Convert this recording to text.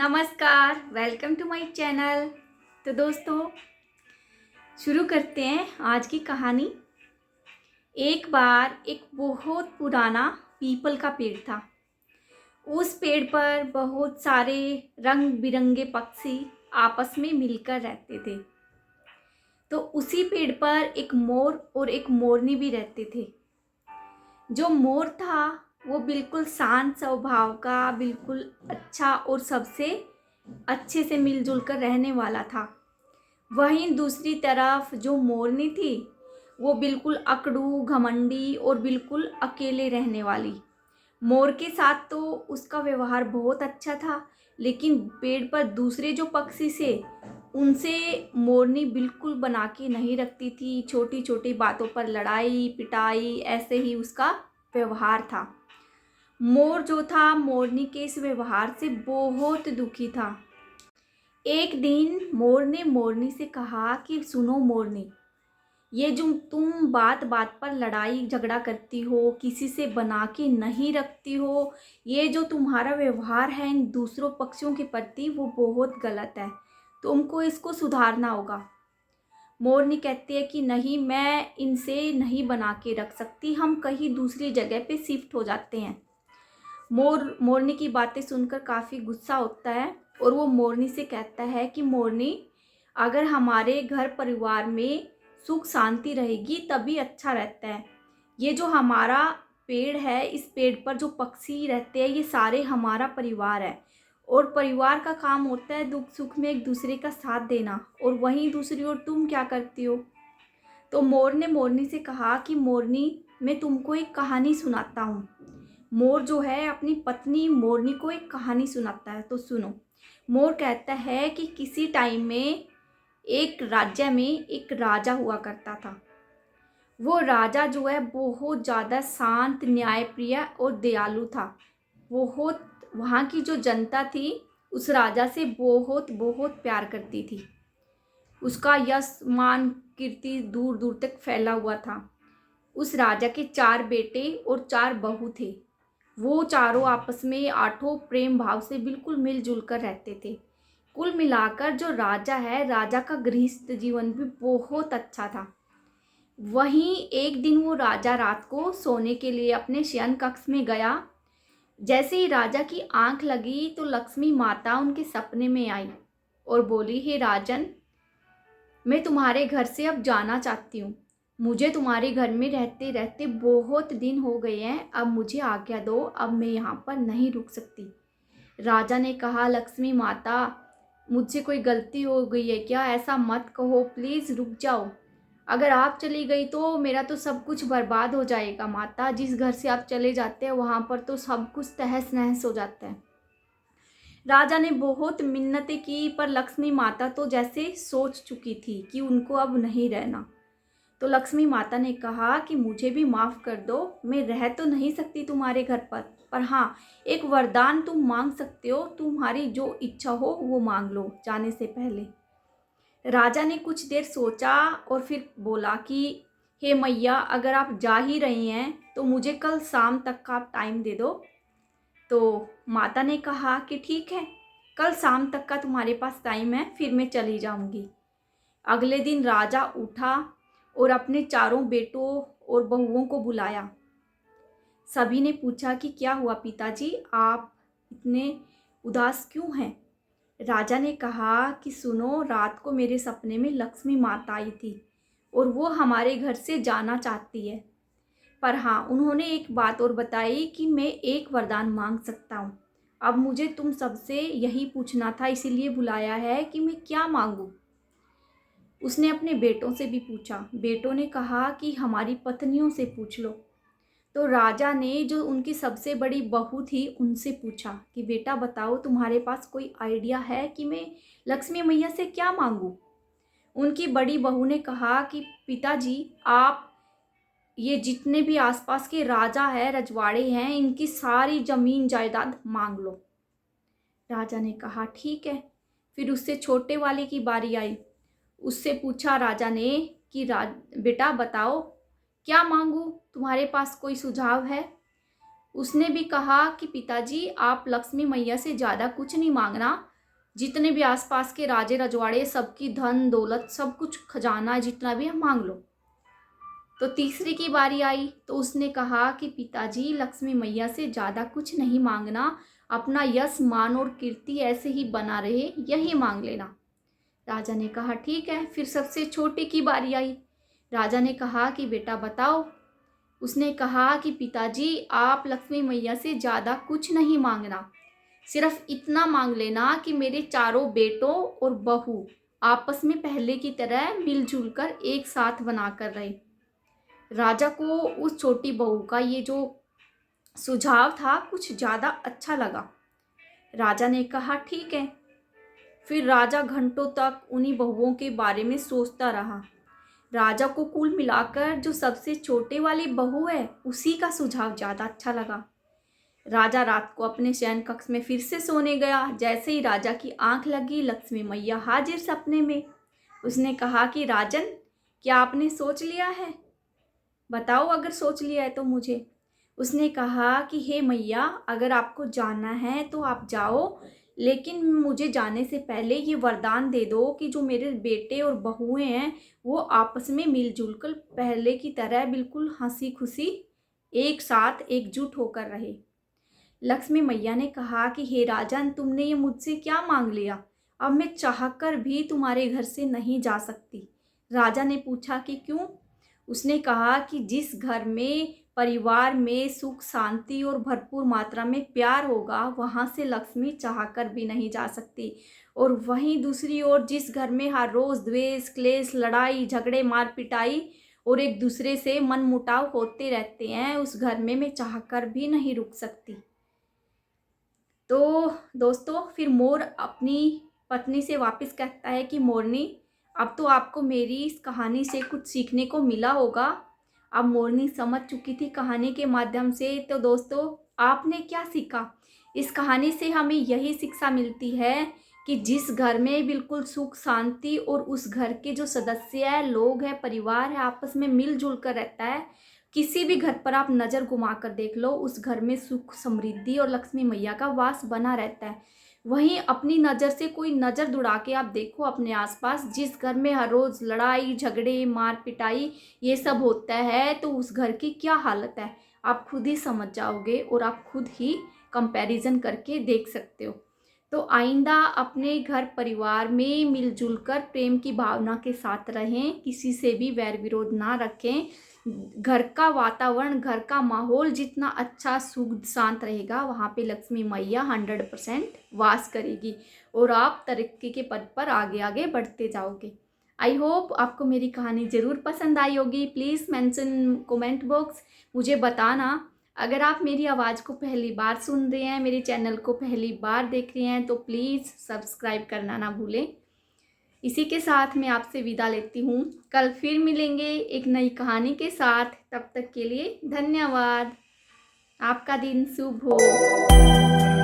नमस्कार, welcome to my channel. तो दोस्तों, शुरू करते हैं आज की कहानी। एक बार एक बहुत पुराना पीपल का पेड़ था। उस पेड़ पर बहुत सारे रंग बिरंगे पक्षी आपस में मिलकर रहते थे। तो उसी पेड़ पर एक मोर और एक मोरनी भी रहते थे। जो मोर था वो बिल्कुल शांत स्वभाव का, बिल्कुल अच्छा और सबसे अच्छे से मिलजुल कर रहने वाला था। वहीं दूसरी तरफ जो मोरनी थी वो बिल्कुल अकड़ू, घमंडी और बिल्कुल अकेले रहने वाली। मोर के साथ तो उसका व्यवहार बहुत अच्छा था, लेकिन पेड़ पर दूसरे जो पक्षी से उनसे मोरनी बिल्कुल बना के नहीं रखती थी। छोटी छोटी बातों पर लड़ाई पिटाई, ऐसे ही उसका व्यवहार था। मोर जो था मोरनी के इस व्यवहार से बहुत दुखी था। एक दिन मोर ने मोरनी से कहा कि सुनो मोरनी, ये जो तुम बात बात पर लड़ाई झगड़ा करती हो, किसी से बना के नहीं रखती हो, ये जो तुम्हारा व्यवहार है इन दूसरों पक्षियों के प्रति वो बहुत गलत है। तुमको इसको सुधारना होगा। मोरनी कहती है कि नहीं, मैं इनसे नहीं बना के रख सकती, हम कहीं दूसरी जगह पे शिफ्ट हो जाते हैं। मोरनी की बातें सुनकर काफ़ी गुस्सा होता है और वो मोरनी से कहता है कि मोरनी, अगर हमारे घर परिवार में सुख शांति रहेगी तभी अच्छा रहता है। ये जो हमारा पेड़ है, इस पेड़ पर जो पक्षी रहते हैं ये सारे हमारा परिवार है, और परिवार का काम होता है दुख सुख में एक दूसरे का साथ देना। और वहीं दूसरी ओर तुम क्या करती हो? तो मोर ने मोरनी से कहा कि मोरनी, मैं तुमको एक कहानी सुनाता हूँ। मोर जो है अपनी पत्नी मोरनी को एक कहानी सुनाता है, तो सुनो। मोर कहता है कि किसी टाइम में एक राज्य में एक राजा हुआ करता था। वो राजा जो है बहुत ज़्यादा शांत, न्यायप्रिय और दयालु था। बहुत वहाँ की जो जनता थी उस राजा से बहुत बहुत प्यार करती थी। उसका यश मान कीर्ति दूर दूर तक फैला हुआ था। उस राजा के 4 बेटे और 4 बहू थे। वो चारों आपस में आठों प्रेम भाव से बिल्कुल मिलजुल कर रहते थे। कुल मिलाकर जो राजा है, राजा का गृहस्थ जीवन भी बहुत अच्छा था। वहीं एक दिन वो राजा रात को सोने के लिए अपने शयन कक्ष में गया। जैसे ही राजा की आंख लगी तो लक्ष्मी माता उनके सपने में आई और बोली, हे राजन, मैं तुम्हारे घर से अब जाना चाहती हूँ। मुझे तुम्हारे घर में रहते रहते बहुत दिन हो गए हैं, अब मुझे आज्ञा दो, अब मैं यहाँ पर नहीं रुक सकती। राजा ने कहा, लक्ष्मी माता, मुझसे कोई गलती हो गई है क्या? ऐसा मत कहो, प्लीज़ रुक जाओ। अगर आप चली गई तो मेरा तो सब कुछ बर्बाद हो जाएगा माता। जिस घर से आप चले जाते हैं वहाँ पर तो सब कुछ तहस नहस हो जाता है। राजा ने बहुत मिन्नतें की, पर लक्ष्मी माता तो जैसे सोच चुकी थी कि उनको अब नहीं रहना। तो लक्ष्मी माता ने कहा कि मुझे भी माफ़ कर दो, मैं रह तो नहीं सकती तुम्हारे घर पर हाँ, एक वरदान तुम मांग सकते हो। तुम्हारी जो इच्छा हो वो मांग लो जाने से पहले। राजा ने कुछ देर सोचा और फिर बोला कि हे मैया, अगर आप जा ही रही हैं तो मुझे कल शाम तक का टाइम दे दो। तो माता ने कहा कि ठीक है, कल शाम तक का तुम्हारे पास टाइम है, फिर मैं चली जाऊंगी। अगले दिन राजा उठा और अपने चारों बेटों और बहुओं को बुलाया। सभी ने पूछा कि क्या हुआ पिताजी, आप इतने उदास क्यों हैं? राजा ने कहा कि सुनो, रात को मेरे सपने में लक्ष्मी माता आई थी और वो हमारे घर से जाना चाहती है। पर हाँ, उन्होंने एक बात और बताई कि मैं एक वरदान मांग सकता हूँ। अब मुझे तुम सबसे यही पूछना था, इसीलिए बुलाया है कि मैं क्या मांगूँ। उसने अपने बेटों से भी पूछा। बेटों ने कहा कि हमारी पत्नियों से पूछ लो। तो राजा ने जो उनकी सबसे बड़ी बहू थी उनसे पूछा कि बेटा बताओ, तुम्हारे पास कोई आइडिया है कि मैं लक्ष्मी मैया से क्या मांगूं? उनकी बड़ी बहू ने कहा कि पिताजी, आप ये जितने भी आसपास के राजा है, रजवाड़े हैं, इनकी सारी जमीन जायदाद मांग लो। राजा ने कहा ठीक है। फिर उससे छोटे वाले की बारी आई। उससे पूछा राजा ने कि बेटा बताओ क्या मांगू, तुम्हारे पास कोई सुझाव है? उसने भी कहा कि पिताजी, आप लक्ष्मी मैया से ज़्यादा कुछ नहीं मांगना, जितने भी आसपास के राजे रजवाड़े, सबकी धन दौलत, सब कुछ खजाना जितना भी है मांग लो। तो तीसरे की बारी आई तो उसने कहा कि पिताजी, लक्ष्मी मैया से ज़्यादा कुछ नहीं मांगना, अपना यश मान और कीर्ति ऐसे ही बना रहे यही मांग लेना। राजा ने कहा ठीक है। फिर सबसे छोटे की बारी आई। राजा ने कहा कि बेटा बताओ। उसने कहा कि पिताजी, आप लक्ष्मी मैया से ज़्यादा कुछ नहीं मांगना, सिर्फ इतना मांग लेना कि मेरे चारों बेटों और बहू आपस में पहले की तरह मिलजुल कर एक साथ बनाकर रहे। राजा को उस छोटी बहू का ये जो सुझाव था कुछ ज़्यादा अच्छा लगा। राजा ने कहा ठीक है। फिर राजा घंटों तक उन्हीं बहुओं के बारे में सोचता रहा। राजा को कुल मिलाकर जो सबसे छोटे वाली बहू है उसी का सुझाव ज़्यादा अच्छा लगा। राजा रात को अपने शयन कक्ष में फिर से सोने गया। जैसे ही राजा की आंख लगी, लक्ष्मी मैया हाजिर सपने में। उसने कहा कि राजन, क्या आपने सोच लिया है? बताओ, अगर सोच लिया है तो मुझे। उसने कहा कि हे मैया, अगर आपको जाना है तो आप जाओ, लेकिन मुझे जाने से पहले ये वरदान दे दो कि जो मेरे बेटे और बहुएं हैं वो आपस में मिलजुल कर पहले की तरह बिल्कुल हंसी खुशी एक साथ एकजुट होकर रहे। लक्ष्मी मैया ने कहा कि हे राजन, तुमने ये मुझसे क्या मांग लिया? अब मैं चाहकर भी तुम्हारे घर से नहीं जा सकती। राजा ने पूछा कि क्यों? उसने कहा कि जिस घर में परिवार में सुख शांति और भरपूर मात्रा में प्यार होगा वहाँ से लक्ष्मी चाहकर भी नहीं जा सकती। और वहीं दूसरी ओर जिस घर में हर रोज़ द्वेष, क्लेश, लड़ाई झगड़े, मार पिटाई और एक दूसरे से मन मुटाव होते रहते हैं, उस घर में मैं चाहकर भी नहीं रुक सकती। तो दोस्तों, फिर मोर अपनी पत्नी से वापस कहता है कि मोरनी, अब तो आपको मेरी इस कहानी से कुछ सीखने को मिला होगा। अब मोरनी समझ चुकी थी कहानी के माध्यम से। तो दोस्तों, आपने क्या सीखा? इस कहानी से हमें यही शिक्षा मिलती है कि जिस घर में बिल्कुल सुख शांति और उस घर के जो सदस्य है, लोग हैं, परिवार है, आपस में मिलजुल कर रहता है, किसी भी घर पर आप नज़र घुमा कर देख लो, उस घर में सुख समृद्धि और लक्ष्मी मैया का वास बना रहता है। वहीं अपनी नज़र से कोई नज़र दौड़ा के आप देखो अपने आसपास, जिस घर में हर रोज़ लड़ाई झगड़े मार पिटाई ये सब होता है, तो उस घर की क्या हालत है आप खुद ही समझ जाओगे और आप खुद ही कंपैरिजन करके देख सकते हो। तो आइंदा अपने घर परिवार में मिलजुल कर प्रेम की भावना के साथ रहें, किसी से भी वैर विरोध ना रखें। घर का वातावरण, घर का माहौल जितना अच्छा शुद्ध शांत रहेगा, वहाँ पे लक्ष्मी मैया 100% वास करेगी और आप तरक्की के पद पर आगे आगे बढ़ते जाओगे। आई होप आपको मेरी कहानी ज़रूर पसंद आई होगी। प्लीज़ मेंशन कमेंट बॉक्स, मुझे बताना। अगर आप मेरी आवाज़ को पहली बार सुन रहे हैं, मेरे चैनल को पहली बार देख रहे हैं, तो प्लीज़ सब्सक्राइब करना ना भूलें। इसी के साथ मैं आपसे विदा लेती हूँ। कल फिर मिलेंगे एक नई कहानी के साथ। तब तक के लिए धन्यवाद। आपका दिन शुभ हो।